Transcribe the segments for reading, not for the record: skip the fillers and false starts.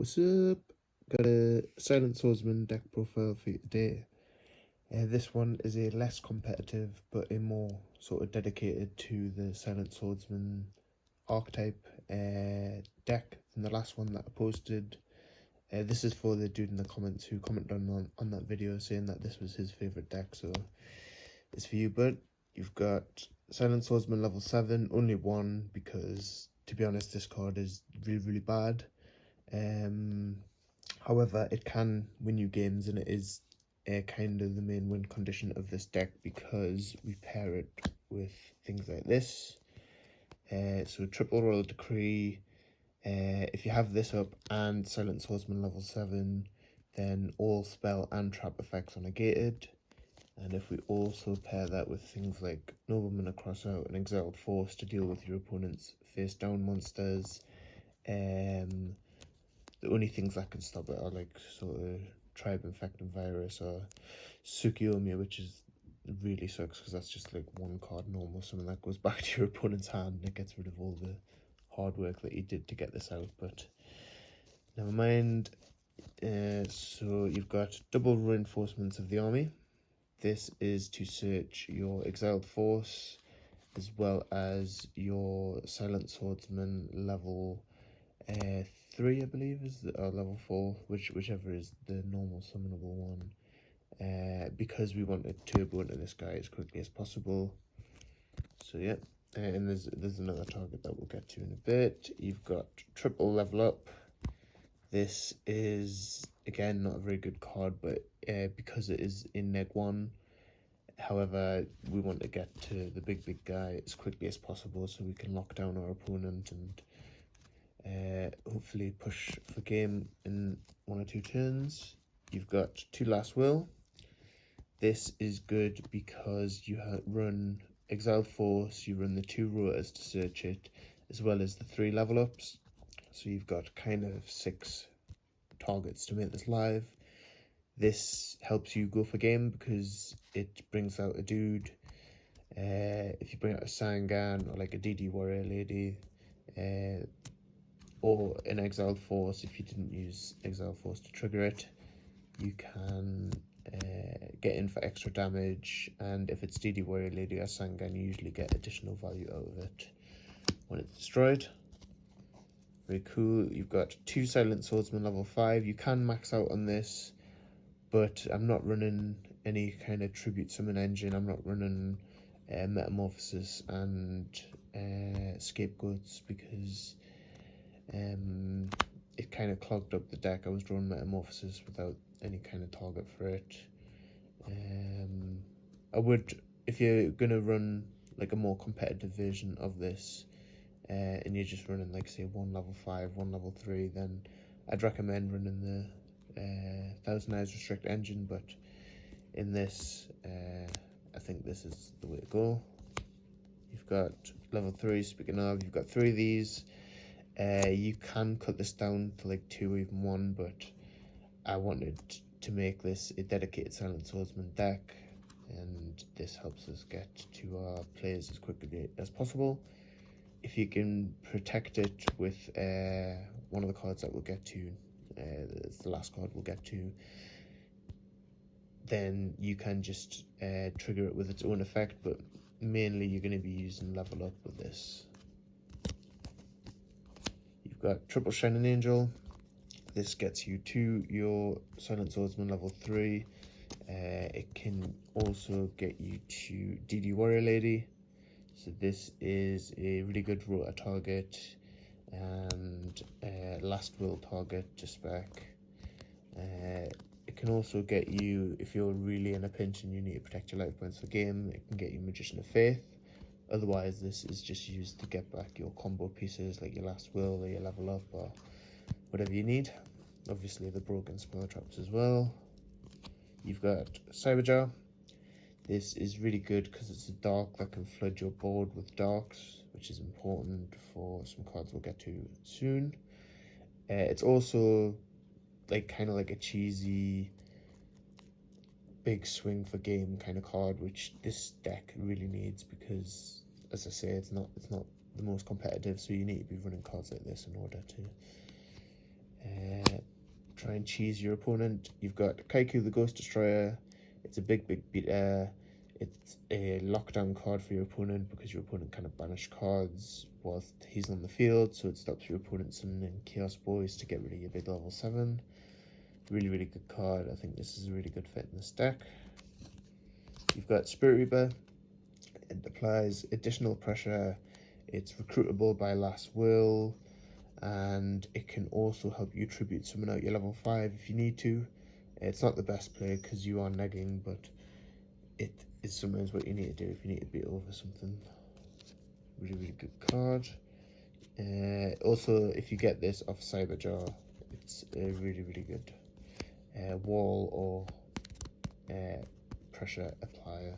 What's up? Got a Silent Swordsman deck profile for you today. This one is a less competitive but a more sort of dedicated to the Silent Swordsman archetype deck than the last one that I posted. This is for the dude in the comments who commented on that video saying that this was his favourite deck, so it's for you, bud. You've got Silent Swordsman level 7, only one, because to be honest this card is really bad. However, it can win you games, and it is kind of the main win condition of this deck because we pair it with things like this. So triple royal decree. If you have this up and Silent Swordsman level 7, then all spell and trap effects are negated. And if we also pair that with things like Nobleman Across Out and Exiled Force to deal with your opponent's face down monsters, the only things that can stop it are like sort of Tribe Infecting Virus or Tsukiyomi, which is really sucks because that's just like one card normal summon that goes back to your opponent's hand and it gets rid of all the hard work that you did to get this out, but never mind. So you've got double reinforcements of the army. This is to search your Exiled Force as well as your Silent Swordsman level 3, I believe, is level 4, whichever is the normal summonable one, because we want to turbo into this guy as quickly as possible. So yeah, and there's another target that we'll get to in a bit. You've got triple level up. This is again not a very good card, but because it is in neg 1, however, we want to get to the big guy as quickly as possible so we can lock down our opponent and hopefully push for game in 1 or 2 turns. You've got 2 Last Will. This is good because you run Exiled Force, you run the 2 rotors to search it, as well as the 3 level ups. So you've got kind of 6 targets to make this live. This helps you go for game because it brings out a dude. If you bring out a Sangan or like a DD Warrior Lady, or an Exiled Force, if you didn't use Exiled Force to trigger it, you can get in for extra damage, and if it's DD Warrior Lady or Sangan, you usually get additional value out of it when it's destroyed. Very cool. You've got 2 Silent Swordsman level 5. You can max out on this, but I'm not running any kind of Tribute Summon engine. I'm not running Metamorphosis and Scapegoats because it kind of clogged up the deck. I was drawing Metamorphosis without any kind of target for it. I would, if you're gonna run like a more competitive version of this, and you're just running like say 1 level 5, 1 level 3, then I'd recommend running the Thousand Eyes Restrict engine, but in this, I think this is the way to go. You've got level 3, speaking of, you've got 3 of these. You can cut this down to like 2 or even 1, but I wanted to make this a dedicated Silent Swordsman deck, and this helps us get to our players as quickly as possible. If you can protect it with one of the cards that we'll get to, it's the last card we'll get to, then you can just trigger it with its own effect, but mainly you're going to be using level up with this. You've got triple Shining Angel. This gets you to your Silent Swordsman level 3. It can also get you to DD Warrior Lady. So this is a really good rotor target and Last Will target to spec. It can also get you, if you're really in a pinch and you need to protect your life points for game, it can get you Magician of Faith. Otherwise, this is just used to get back your combo pieces like your Last Will or your level up or whatever you need. Obviously the broken spell traps as well. You've got Cyberjar. This is really good because it's a dark that can flood your board with darks, which is important for some cards we'll get to soon. It's also like kind of like a cheesy big swing for game kind of card, which this deck really needs because, as I say, it's not the most competitive, so you need to be running cards like this in order to try and cheese your opponent. You've got Kaiku the Ghost Destroyer. It's a big beater. It's a lockdown card for your opponent because your opponent cannot banish cards whilst he's on the field, so it stops your opponent summoning Chaos Boys to get rid of your big level 7. Really good card. I think this is a really good fit in this deck. You've got Spirit Reaper. It applies additional pressure. It's recruitable by last will, and it can also help you tribute summon out your level 5 if you need to. It's not the best play because you are negging, but it is sometimes what you need to do if you need to beat over something. Really good card. Also, if you get this off Cyberjar, it's a really good wall or pressure applier.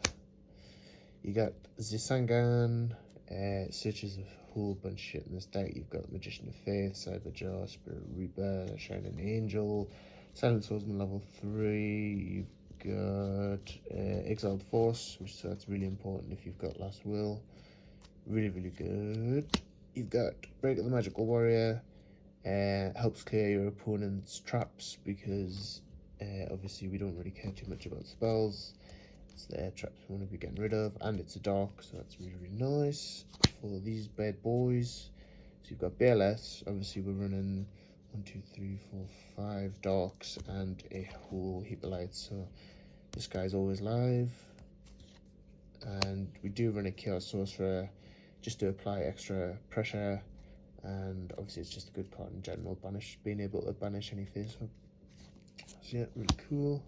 You got Zisangan. Searches a whole bunch of shit in this deck. You've got Magician of Faith, Cyberjar, Spirit Reaper, Shining Angel, Silent Swordsman level 3. You've got Exiled Force, which that's really important if you've got Last Will. Really good. You've got Break of the Magical Warrior. Helps clear your opponent's traps because obviously we don't really care too much about spells. It's their traps we want to be getting rid of, and it's a dark, so that's really nice for these bad boys. So you've got BLS. Obviously we're running 1, 2, 3, 4, 5 darks and a whole heap of lights, so this guy's always live. And we do run a Chaos Sorcerer just to apply extra pressure, and obviously it's just a good card in general, being able to banish any face up. So yeah, really cool.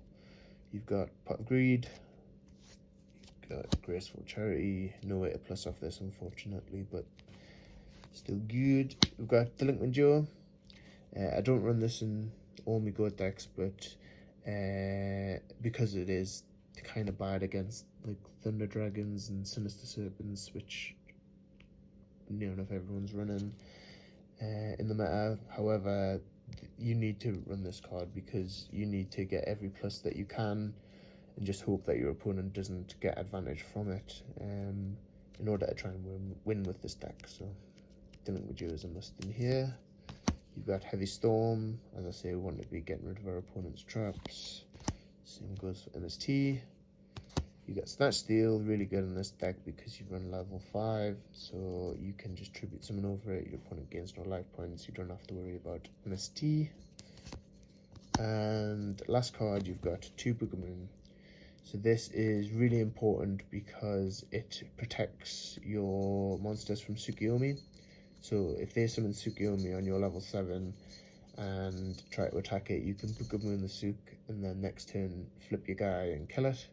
You've got Pot of Greed. Got Graceful Charity. No way to plus off this, unfortunately, but still good. We've got Delinquent Joe. I don't run this in all my good decks, but because it is kind of bad against like Thunder Dragons and Sinister Serpents, which near enough everyone's running in the meta. However, you need to run this card because you need to get every plus that you can and just hope that your opponent doesn't get advantage from it in order to try and win with this deck. So Delinquent Joe is a must in here. You've got Heavy Storm. As I say, we want to be getting rid of our opponent's traps. Same goes for MST. You got Snatch Steal, really good in this deck because you run level 5, so you can just tribute summon over it. Your opponent gains no life points. You don't have to worry about MST. And last card, you've got 2 Boogamoon. So this is really important because it protects your monsters from Tsukiyomi. So if they summon Tsukiyomi on your level 7 and try to attack it, you can Boogamoon the Suk and then next turn flip your guy and kill it.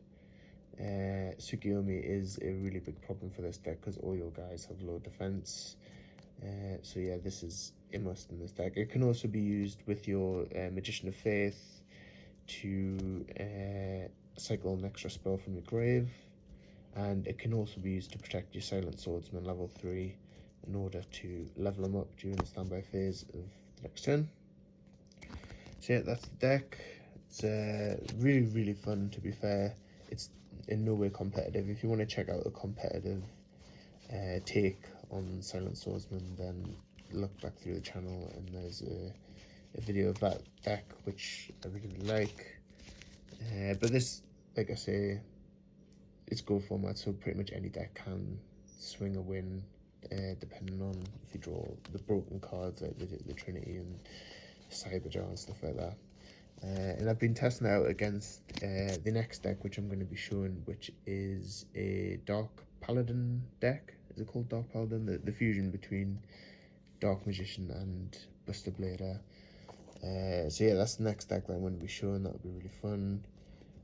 Tsukiyomi is a really big problem for this deck because all your guys have low defense. So yeah, this is a must in this deck. It can also be used with your Magician of Faith to cycle an extra spell from your grave, and it can also be used to protect your Silent Swordsman level 3 in order to level them up during the standby phase of the next turn. So yeah, that's the deck. It's really fun, to be fair. It's in no way competitive. If you want to check out a competitive take on Silent Swordsman, then look back through the channel and there's a video of that deck which I really like. But this, like I say, it's go format, so pretty much any deck can swing a win, depending on if you draw the broken cards like the Trinity and Cyberjar and stuff like that. And I've been testing out against the next deck, which I'm going to be showing, which is a Dark Paladin deck. Is it called Dark Paladin? The fusion between Dark Magician and Buster Blader. So yeah, that's the next deck that I'm going to be showing. That'll be really fun.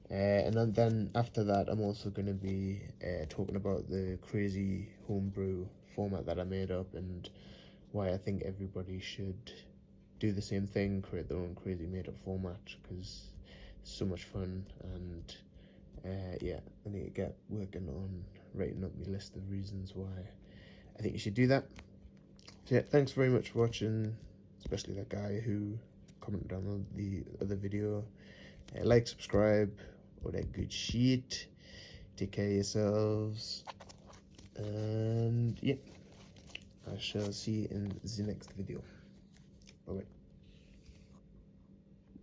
And then after that, I'm also going to be talking about the crazy homebrew format that I made up and why I think everybody should do the same thing, create their own crazy made up format, because it's so much fun. And yeah, I need to get working on writing up my list of reasons why I think you should do that. So yeah, thanks very much for watching, especially that guy who commented on the other video. Like, subscribe, all that good shit. Take care of yourselves, and yeah, I shall see you in the next video. Bye bye.